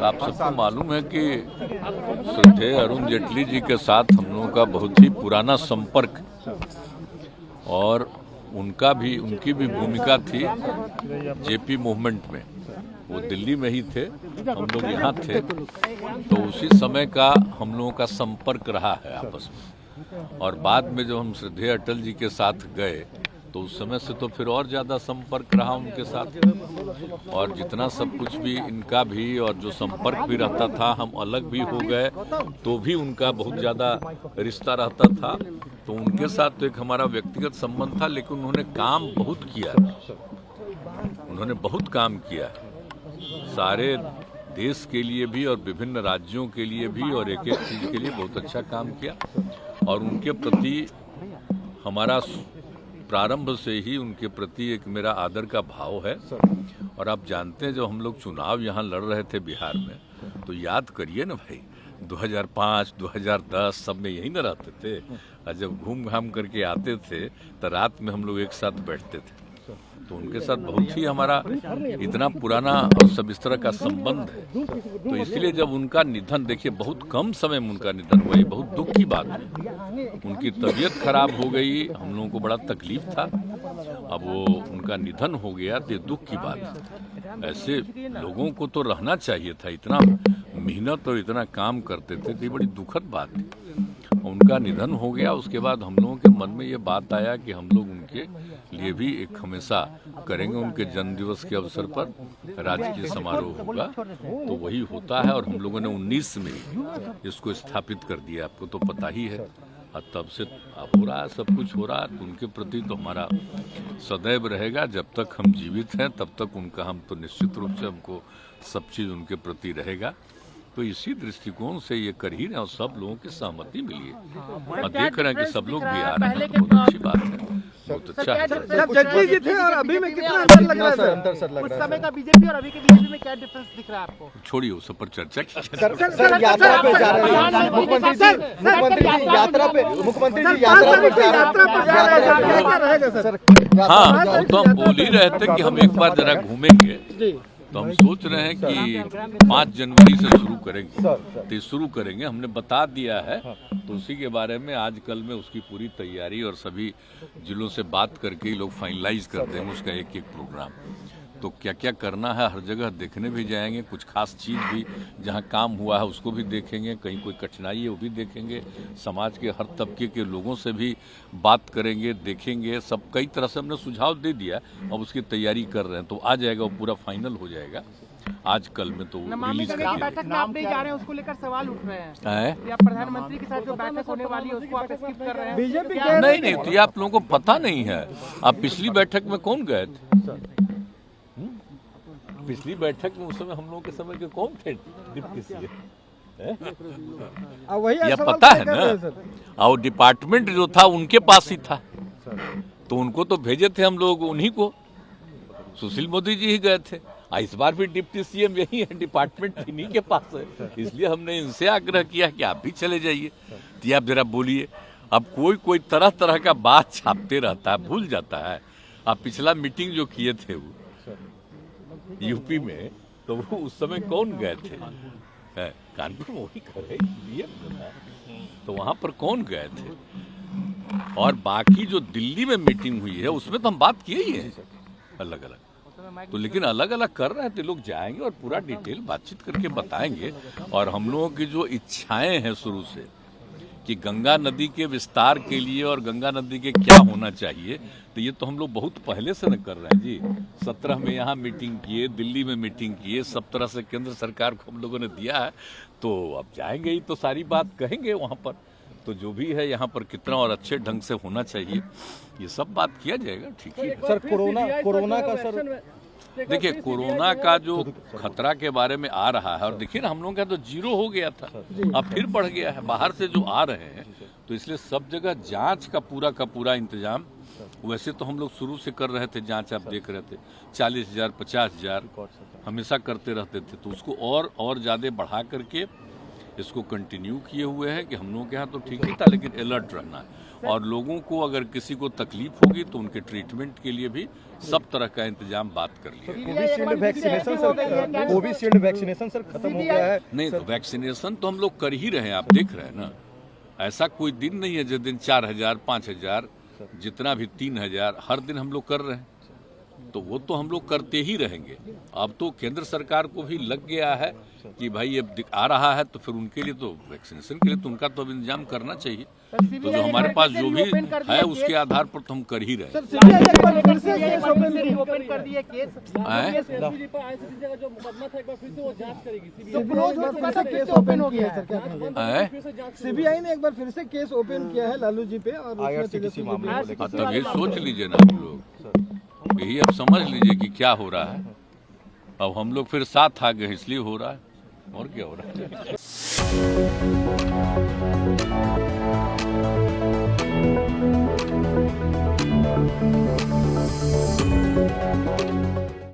आप सबको मालूम है कि श्रद्धेय अरुण जेटली जी के साथ हम लोगों का बहुत ही पुराना संपर्क और उनकी भी भूमिका थी जेपी मूवमेंट में। वो दिल्ली में ही थे, हम लोग यहाँ थे, तो उसी समय का हम लोगों का संपर्क रहा है आपस में। और बाद में जब हम श्रद्धेय अटल जी के साथ गए तो उस समय से तो फिर और ज़्यादा संपर्क रहा उनके साथ। और जितना सब कुछ भी इनका भी और जो संपर्क भी रहता था, हम अलग भी हो गए तो भी उनका बहुत ज़्यादा रिश्ता रहता था। तो उनके साथ तो एक हमारा व्यक्तिगत संबंध था, लेकिन उन्होंने काम बहुत किया, उन्होंने बहुत काम किया सारे देश के लिए भी और विभिन्न राज्यों के लिए भी, और एक एक चीज़ के लिए बहुत अच्छा काम किया। और उनके प्रति हमारा प्रारंभ से ही उनके प्रति एक मेरा आदर का भाव है। और आप जानते हैं, जब हम लोग चुनाव यहाँ लड़ रहे थे बिहार में, तो याद करिए ना भाई, 2005, 2010 सब में यही न रहते थे। और जब घूम घाम करके आते थे तो रात में हम लोग एक साथ बैठते थे। तो उनके साथ बहुत ही हमारा इतना पुराना और सब इस तरह का संबंध है। तो इसलिए जब उनका निधन, देखिए बहुत कम समय में उनका निधन हुआ, ये बहुत दुख की बात है। उनकी तबीयत खराब हो गई, हम लोगों को बड़ा तकलीफ था। अब वो उनका निधन हो गया तो ये दुख की बात है। ऐसे लोगों को तो रहना चाहिए था, इतना मेहनत और इतना काम करते थे, तो ये बड़ी दुखद बात है। उनका निधन हो गया, उसके बाद हम लोगों के मन में ये बात आया कि हम लोग उनके लिए भी एक हमेशा करेंगे। उनके जन्मदिवस के अवसर पर राजकीय समारोह होगा, तो वही होता है। और हम लोगों ने 19 में इसको स्थापित कर दिया, आपको तो पता ही है। और तब से हो रहा है, सब कुछ हो रहा है। तो उनके प्रति तो हमारा सदैव रहेगा, जब तक हम जीवित हैं तब तक उनका हम तो निश्चित रूप से हमको सब चीज़ उनके प्रति रहेगा। तो इसी दृष्टिकोण से ये कर ही रहे हैं और सब लोगों की सहमति मिली है। और देख रहे हैं कि सब लोग भी आ रहे हैं, बहुत अच्छी बात है, बहुत अच्छा है। जब जेटली जी थे और अभी में कितना अंतर लग रहा है? अंतर सर लग रहा है। उस समय का बीजेपी और अभी के बीजेपी में क्या डिफरेंस दिख रहा है आपको? छोड़िए उस पर चर्चा की। सर यात्रा पे जा रहे हैं मुख्यमंत्री जी, यात्रा पे जा रहे हैं सर। हाँ, तो हम बोल ही रहे थे कि हम एक बार जरा घूमेंगे। तो हम सोच रहे हैं कि 5 जनवरी से शुरू करेंगे, तो शुरू करेंगे, हमने बता दिया है। तो उसी के बारे में आज कल में उसकी पूरी तैयारी और सभी जिलों से बात करके ही लोग फाइनलाइज कर देंगे उसका एक एक प्रोग्राम। तो क्या क्या करना है, हर जगह देखने भी जाएंगे, कुछ खास चीज़ भी जहाँ काम हुआ है उसको भी देखेंगे, कहीं कोई कठिनाई है वो भी देखेंगे, समाज के हर तबके के लोगों से भी बात करेंगे, देखेंगे। सब कई तरह से हमने सुझाव दे दिया, अब उसकी तैयारी कर रहे हैं। तो आ जाएगा, वो पूरा फाइनल हो जाएगा आज कल में, तो रिलीज कर बैठक में आप नहीं जा रहे हैं, उसको लेकर सवाल उठ रहे हैं। या प्रधानमंत्री के साथ जो बैठक होने वाली है उसको आप स्किप कर रहे हैं? बीजेपी नहीं, तो ये आप लोगों को पता नहीं है। आप पिछली बैठक में कौन गए थे? पिछली बैठक में उस समय हम लोगों के समय के कौन थे डिप्टी सीएम? यह पता है ना। और डिपार्टमेंट जो था उनके पास ही था, तो उनको तो भेजे थे हम लोग उन्हीं को, सुशील मोदी जी ही गए थे। इस बार भी डिप्टी सीएम यही है, डिपार्टमेंट इन्हीं के पास है। इसलिए हमने इनसे आग्रह किया कि आप भी चले जाइए। तो आप जरा बोलिए, अब कोई तरह तरह का बात छापते रहता है, भूल जाता है। आप पिछला मीटिंग जो किए थे वो यूपी में, तो वो उस समय कौन गए थे? कानपुर में वही करे, तो वहां पर कौन गए थे? और बाकी जो दिल्ली में मीटिंग हुई है उसमें तो हम बात किए ही है अलग अलग। तो लेकिन अलग अलग कर रहे हैं, तो लोग जाएंगे और पूरा डिटेल बातचीत करके बताएंगे। और हम लोगों की जो इच्छाएं हैं शुरू से कि गंगा नदी के विस्तार के लिए और गंगा नदी के क्या होना चाहिए, तो ये तो हम लोग बहुत पहले से न कर रहे हैं जी। 17 में यहाँ मीटिंग किए, दिल्ली में मीटिंग किए, सब तरह से केंद्र सरकार को हम लोगों ने दिया है। तो अब जाएंगे ही तो सारी बात कहेंगे वहाँ पर। तो जो भी है यहाँ पर कितना और अच्छे ढंग से होना चाहिए, ये सब बात किया जाएगा। ठीक है सर। कोरोना का सर, देखिए कोरोना का जो खतरा के बारे में आ रहा है, और देखिए ना हम लोगों का तो 0 हो गया था, अब फिर बढ़ गया है। बाहर से जो आ रहे हैं, तो इसलिए सब जगह जांच का पूरा इंतजाम। वैसे तो हम लोग शुरू से कर रहे थे जांच, आप देख रहे थे 40,000 50,000 हमेशा करते रहते थे। तो उसको और ज़्यादा बढ़ा करके इसको कंटिन्यू किए हुए हैं कि हम लोगों के यहाँ तो ठीक ही था, लेकिन अलर्ट रहना है। और लोगों को अगर किसी को तकलीफ होगी तो उनके ट्रीटमेंट के लिए भी सब तरह का इंतजाम बात कर लिया। कोविशील्ड वैक्सीनेशन सर खत्म हो गया है। नहीं, तो वैक्सीनेशन तो हम लोग कर ही रहे हैं, आप देख रहे हैं ना। ऐसा कोई दिन नहीं है जिस दिन 4000, 5000, जितना भी 3000 हर दिन हम लोग कर रहे हैं, तो वो तो हम लोग करते ही रहेंगे। अब तो केंद्र सरकार को भी लग गया है कि भाई अब आ रहा है, तो फिर उनके लिए तो वैक्सीनेशन के लिए तो उनका तो अब इंतजाम करना चाहिए। तो जो हमारे पास जो भी है उसके आधार पर तो हम कर ही रहे हैं। ओपन कर दिए केस, ओपन हो गया है। सीबीआई ने एक बार फिर से केस ओपन किया है लालू जी पे और IRCTC मामले को लेकर। तब ये सोच लीजिए ना आप लोग, यही अब समझ लीजिए कि क्या हो रहा है। अब हम लोग फिर साथ आ गए इसलिए हो रहा है, और क्या हो रहा है।